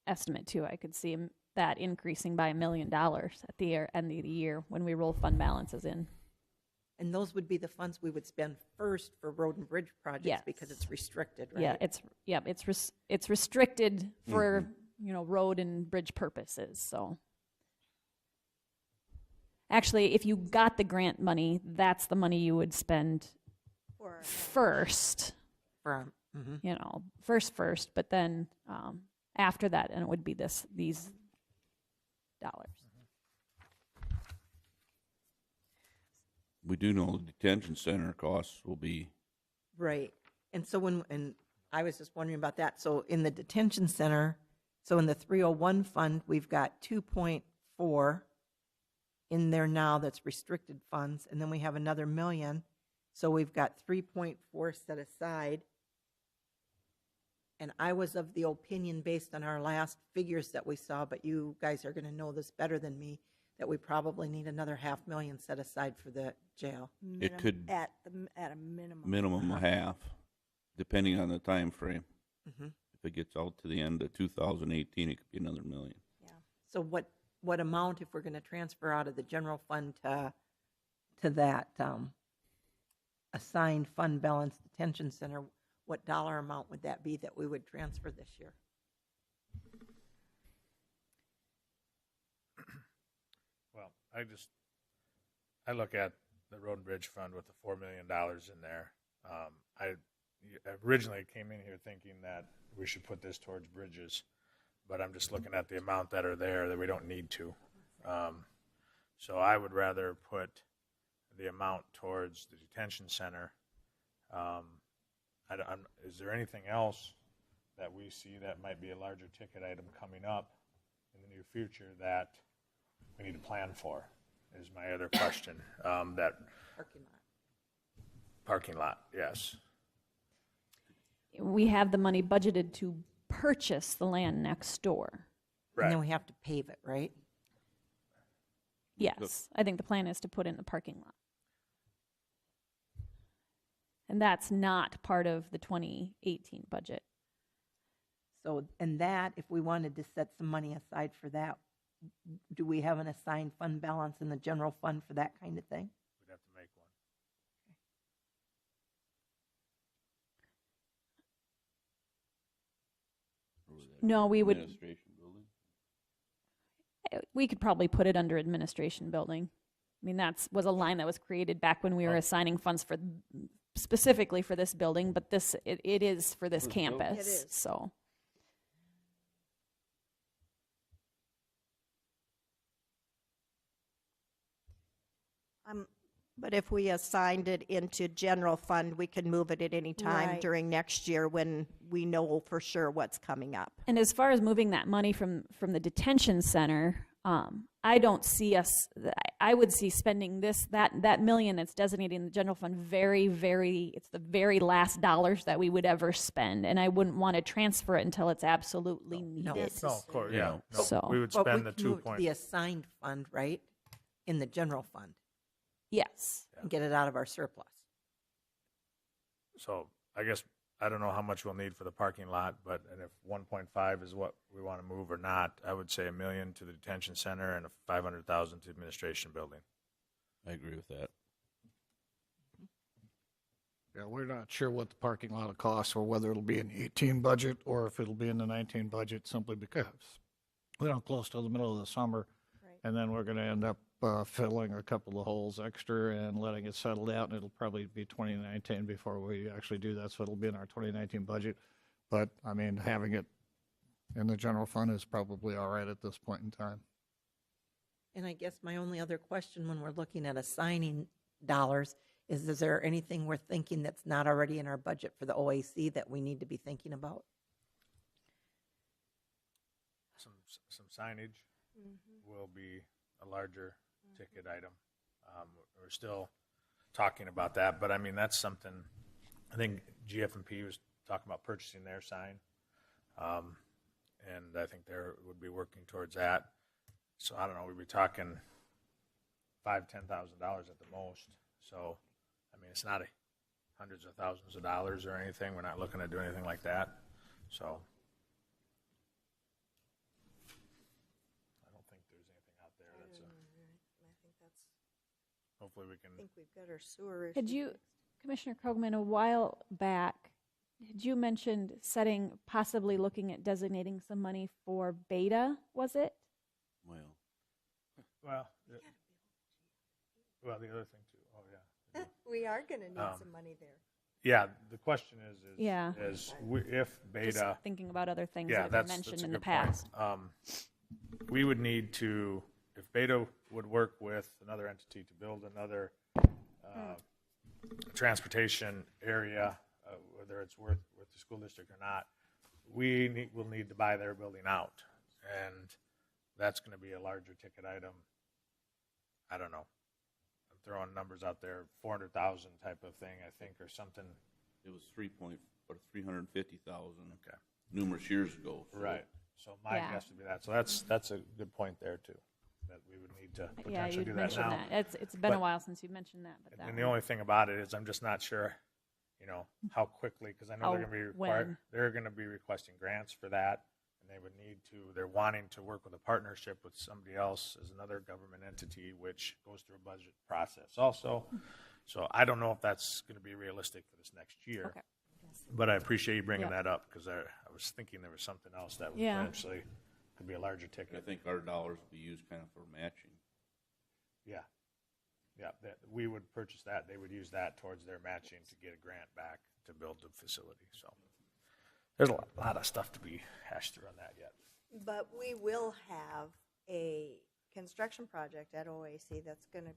estimate too. I could see that increasing by $1 million at the end of the year when we roll fund balances in. And those would be the funds we would spend first for road and bridge projects because it's restricted, right? Yeah, it's restricted for road and bridge purposes. So actually, if you got the grant money, that's the money you would spend first. First, but then after that, and it would be these dollars. We do know the detention center costs will be. Right. And so and I was just wondering about that. So in the detention center, so in the 301 fund, we've got 2.4 in there now that's restricted funds, and then we have another $1 million. So we've got 3.4 set aside. And I was of the opinion, based on our last figures that we saw, but you guys are going to know this better than me, that we probably need another $500,000 set aside for the jail. It could at a minimum. Minimum a half, depending on the time frame. Mm-hmm. If it gets out to the end of 2018, it could be another $1 million. Yeah. So what amount, if we're going to transfer out of the general fund to that assigned fund balance detention center, what dollar amount would that be that we would transfer this year? Well, I look at the road and bridge fund with the $4 million in there. I originally came in here thinking that we should put this towards bridges, but I'm just looking at the amount that are there that we don't need to. So I would rather put the amount towards the detention center. Is there anything else that we see that might be a larger ticket item coming up in the near future that we need to plan for, is my other question. That parking lot, yes. We have the money budgeted to purchase the land next door. Right. And then we have to pave it, right? Yes, I think the plan is to put in the parking lot. And that's not part of the 2018 budget. So, and that, if we wanted to set some money aside for that, do we have an assigned fund balance in the general fund for that kind of thing? We'd have to make one. No, we would, Administration building? we could probably put it under administration building. I mean, was a line that was created back when we were assigning funds for, specifically for this building, but it is for this campus, It is. so. But if we assigned it into general fund, we can move it at any time Right. during next year when we know for sure what's coming up. And as far as moving that money from the detention center, I don't see us, I would see spending that million that's designated in the general fund it's the very last dollars that we would ever spend. And I wouldn't want to transfer it until it's absolutely No. needed. No, of course, yeah. No, So- we would But we spend the could move 2 to the assigned fund, right, in the general fund, Yes. and get it out of our surplus. So I guess, I don't know how much we'll need for the parking lot, but and if 1.5 is what we want to move or not, I would say $1 million to the detention center and 500,000 to administration building. I agree with that. Yeah, we're not sure what the parking lot will cost or whether it'll be in the 18 budget or if it'll be in the 19 budget simply because we're not close to the middle of the summer. Right. And then we're going to end up filling a couple of holes extra and letting it settle out, and it'll probably be 2019 before we actually do that, so it'll be in our 2019 budget. But, I mean, having it in the general fund is probably all right at this point in time. And I guess my only other question when we're looking at assigning dollars is there anything we're thinking that's not already in our budget for the OAC that we need to be thinking about? Some signage will be a larger ticket item. We're still talking about that, but I mean, that's something, I think GF&P was talking about purchasing their sign. And I think they would be working towards that. So I don't know, we'd be talking $5,000-$10,000 at the most. So, I mean, it's not hundreds of thousands of dollars or anything. We're not looking to do anything like that. So I don't think there's anything out there that's I think that's, hopefully we can. I think we've got our sewer Had issue you, fixed. Commissioner Krogman, a while back, had you mentioned possibly looking at designating some money for Beta, was it? Well, Well, the other thing too. Oh yeah. We are going to need Um, some money there. Yeah. The question is Yeah. if Just Beta. thinking about other things Yeah, that have been that's mentioned a in the good point. past. We would need to, if Beta would work with another entity to build another transportation area, whether it's with the school district or not, will need to buy their building out, and that's going to be a larger ticket item. I don't know. I'm throwing numbers out there, 400,000 type of thing, I think, or something. it was 350,000. Okay. Numerous years ago. So Right. So my Yeah. guess would be that. So that's a good point there too, that we would need to Yeah, potentially you'd do that mentioned now. that. It's been a But- while since you mentioned that. But that And the one. only thing about it is I'm just not sure, how quickly, because I know they're How- going to be when. they're going to be requesting grants for that, and they would need to. They're wanting to work with a partnership with somebody else as another government entity, which goes through a budget process also. So I don't know if that's going to be realistic for this next year. Okay. But I appreciate you bringing Yeah. that up because I was thinking there was something else that would Yeah. potentially could be a larger I ticket. think our dollars will be used kind of for matching. Yeah. Yeah, that we would purchase that. They would use that towards their matching to get a grant back to build the facility. So there's a lot of stuff to be hashed through on that yet. But we will have a construction project at OAC that's going to,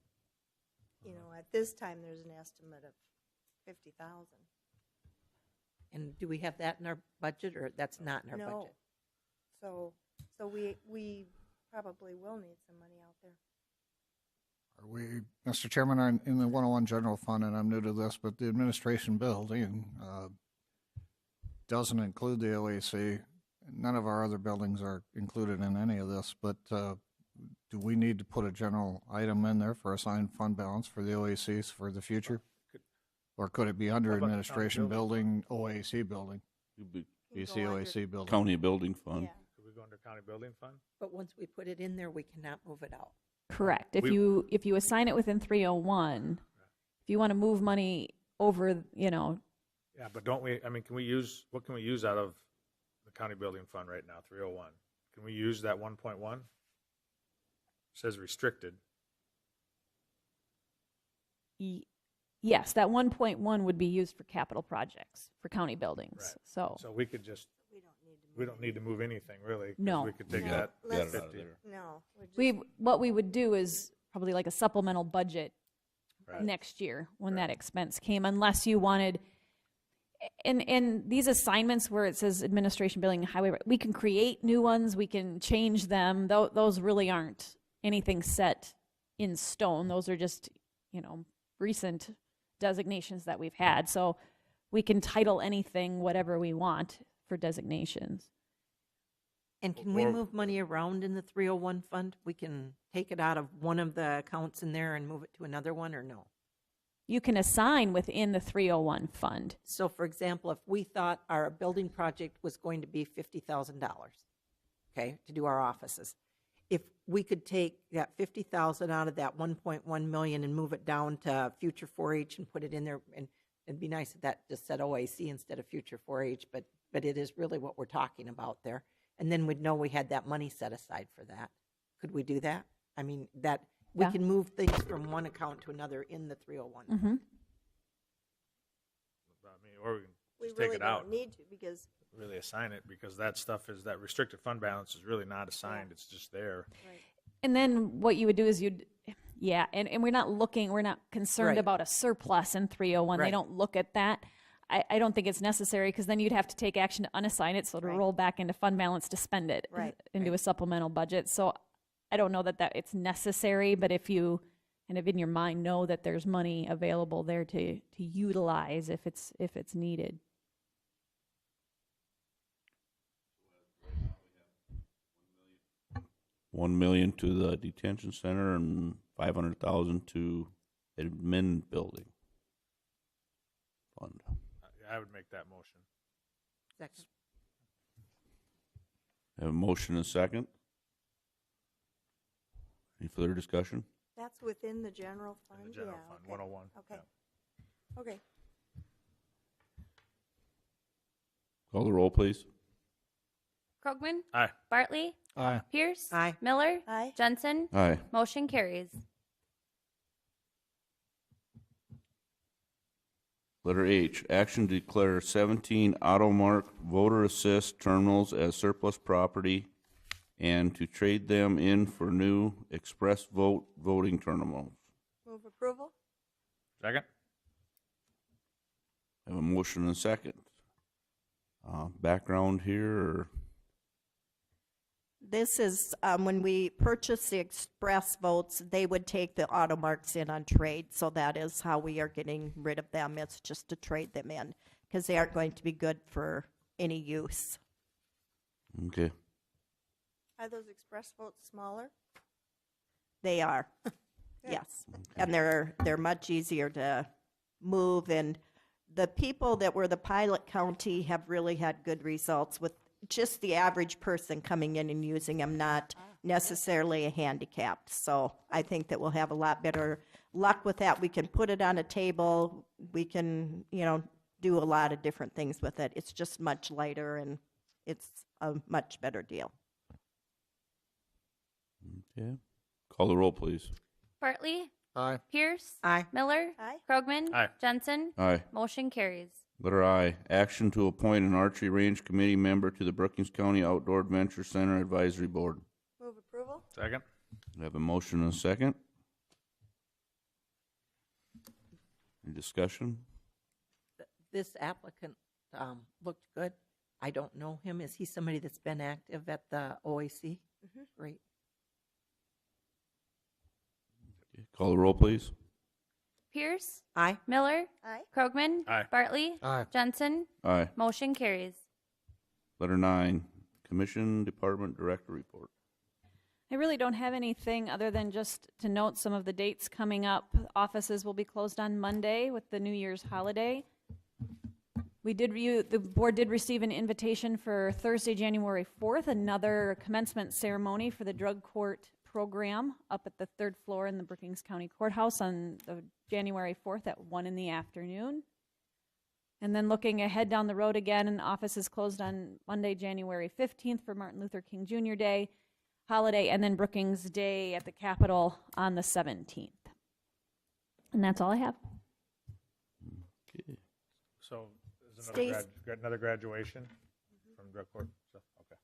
at this time, there's an estimate of 50,000. And do we have that in our budget, or that's not in our No. budget? So we probably will need some money out there. Are we, Mr. Chairman, in the 101 General Fund, and I'm new to this, but the administration building doesn't include the OAC. None of our other buildings are included in any of this, but do we need to put a general item in there for assigned fund balance for the OACs for the future? Or could it be under How about the county administration building, OAC building, It'd be BCOAC building? County Building Fund. Yeah. Could we go under county county building fund? But once we put it in there, we cannot move it out. Correct. If We- you assign it within 301, if you want to move money over, Yeah, but don't we, I mean, what can we use out of the county building fund right now, 301? Can we use that 1.1? Says restricted. yes, that 1.1 would be used for capital projects for county buildings. Right. So So we could just, we don't need to move anything, really. 'cause No. We could take No, that Get it out of 50. there. No. we're just- what we would do is probably like a supplemental budget Right. next year when that expense came, unless you wanted. And these assignments where it says administration, building, highway, we can create new ones, we can change them. Those really aren't anything set in stone. Those are just, recent designations that we've had. So we can title anything whatever we want for designations. And can we Or- move money around in the 301 fund? We can take it out of one of the accounts in there and move it to another one, or no? You can assign within the 301 fund. So for example, if we thought our building project was going to be $50,000, okay, to do our offices, if we could take that 50,000 out of that 1.1 million and move it down to future 4-H and put it in there, and it'd be nice if that just said OAC instead of future 4-H, but it is really what we're talking about there. And then we'd know we had that money set aside for that. Could we do that? I mean, that, we Yeah. can move things from one account to another in the 301. Mm-hmm. I mean, or we can We just take really it out, don't need to because, really assign it, because that stuff is, that restricted fund balance is really not assigned, it's just there. And then what you would do is and we're not concerned Right. about a surplus in 301. They Right. don't look at that. I don't think it's necessary because then you'd have to take action to unassign it, so it'll Right. roll back into fund balance to spend it Right. into a supplemental budget. So I don't know that it's necessary, but if you kind of in your mind know that there's money available there to utilize if it's needed. $1 million to the detention center and $500,000 to admin building fund. I would make that motion. Second. Have a motion and a second. Any further discussion? that's within the general In fund? the general Yeah, fund, okay. 101. Okay. yeah. Okay. Call the roll, please. Krogman? Aye. Bartley? Aye. Pierce? Aye. Miller? Aye. Jensen? Aye. Motion carries. Letter H, action to declare 17 AutoMark voter assist terminals as surplus property and to trade them in for new express vote voting terminals. Move approval? Second? Have a motion and a second. Background here, or This is, when we purchase the express votes, they would take the auto marks in on trade, so that is how we are getting rid of them. It's just to trade them in, because they aren't going to be good for any use. okay. Are those express votes smaller? They are, Good. yes. And they're much easier to move, and the people that were the pilot county have really had good results with just the average person coming in and using them, not necessarily a handicapped. So I think that we'll have a lot better luck with that. We can put it on a table. We can, do a lot of different things with it. It's just much lighter and it's a much better deal. Okay. Call the roll, please. Bartley? Aye. Pierce? Aye. Miller? Aye. Krogman? Aye. Jensen? Aye. Motion carries. Letter I, action to appoint an archery range committee member to the Brookings County Outdoor Adventure Center Advisory Board. Move approval? Second? I have a motion and a second. Any discussion? This applicant looked good. I don't know him. Is he somebody that's been active at the OAC? Mhm. Great. Call the roll, please. Pierce? Aye. Miller? Aye. Krogman? Aye. Bartley? Aye. Jensen? Aye. Motion carries. Letter 9, Commission Department Director Report. I really don't have anything other than just to note some of the dates coming up. Offices will be closed on Monday with the New Year's holiday. The board did receive an invitation for Thursday, January 4th, another commencement ceremony for the drug court program up at the 3rd floor in the Brookings County Courthouse on the January 4th at 1 in the afternoon. And then looking ahead down the road again, an office is closed on Monday, January 15th for Martin Luther King Jr. Day holiday, and then Brookings Day at the Capitol on the 17th. And that's all I have. Okay. So is Stace- another graduation from drug court stuff? Okay.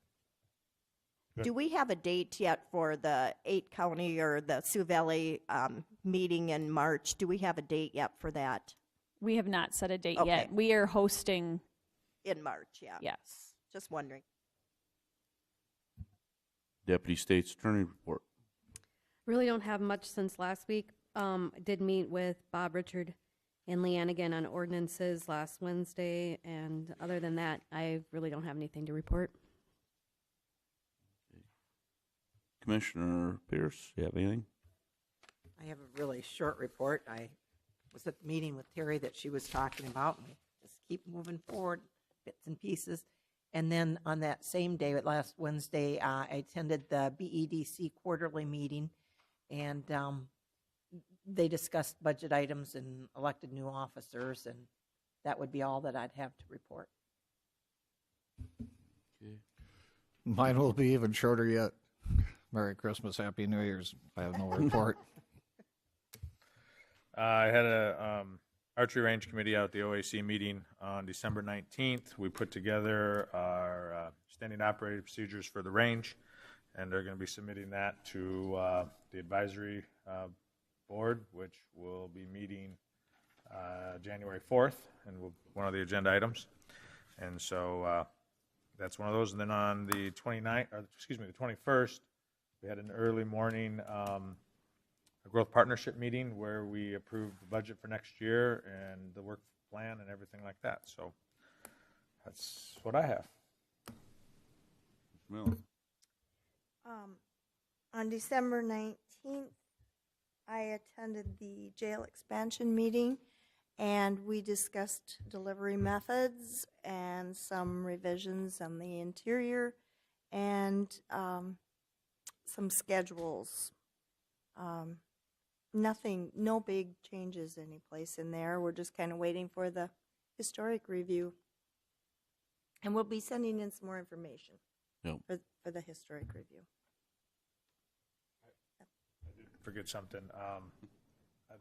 Good. Do we have a date yet for the 8-county or the Sioux Valley meeting in March? Do we have a date yet for that? We have not set a date Okay. yet. We are hosting, In March, yeah. yes. Just wondering. Deputy State's Attorney report. Really don't have much since last week. I did meet with Bob, Richard, and Leanne again on ordinances last Wednesday, and other than that, I really don't have anything to report. Commissioner Pierce, you have anything? I have a really short report. I was at the meeting with Terry that she was talking about, and we just keep moving forward, bits and pieces. And then on that same day, last Wednesday, I attended the BEDC quarterly meeting, and they discussed budget items and elected new officers, and that would be all that I'd have to report. Okay. Mine will be even shorter yet. Merry Christmas, Happy New Year's. I have no report. I had a archery range committee out at the OAC meeting on December 19th. We put together our standing operating procedures for the range, and they're going to be submitting that to the advisory board, which will be meeting January 4th, and one of the agenda items. And so that's one of those. And then on the 21st, we had an early morning a growth partnership meeting where we approved the budget for next year and the work plan and everything like that. So that's what I have. Mills. On December 19th, I attended the jail expansion meeting, and we discussed delivery methods and some revisions on the interior and some schedules. No big changes any place in there. We're just kind of waiting for the historic review. And we'll be sending in some more information Yep. for the historic review. Forget something.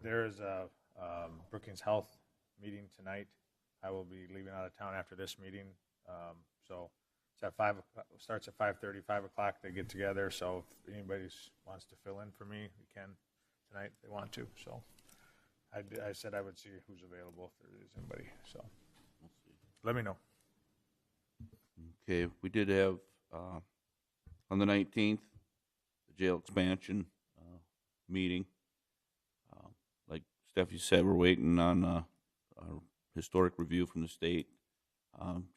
There is a Brookings Health meeting tonight. I will be leaving out of town after this meeting. So it's at 5 o'clock, starts at 5:30, 5 o'clock. They get together. So if anybody wants to fill in for me, we can tonight if they want to. So I said I would see who's available if there is anybody. So let me know. Okay, we did have, on the 19th, the jail expansion meeting. Like Steffi said, we're waiting on a historic review from the state.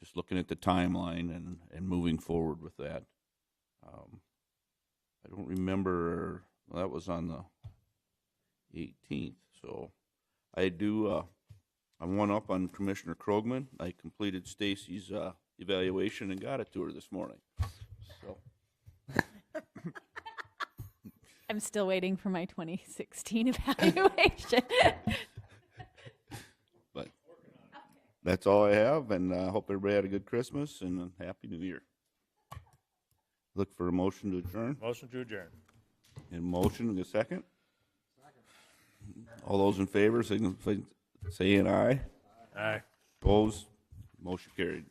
Just looking at the timeline and moving forward with that. I don't remember, well, that was on the 18th, so I do, I'm one up on Commissioner Krogman. I completed Stacy's evaluation and got it to her this morning. So I'm still waiting for my 2016 evaluation. but that's all I have, and I hope everybody had a good Christmas and a Happy New Year. Look for a motion to adjourn. Motion to adjourn. In motion, in a second. All those in favor, signify saying aye. Aye. Opposed? Motion carried.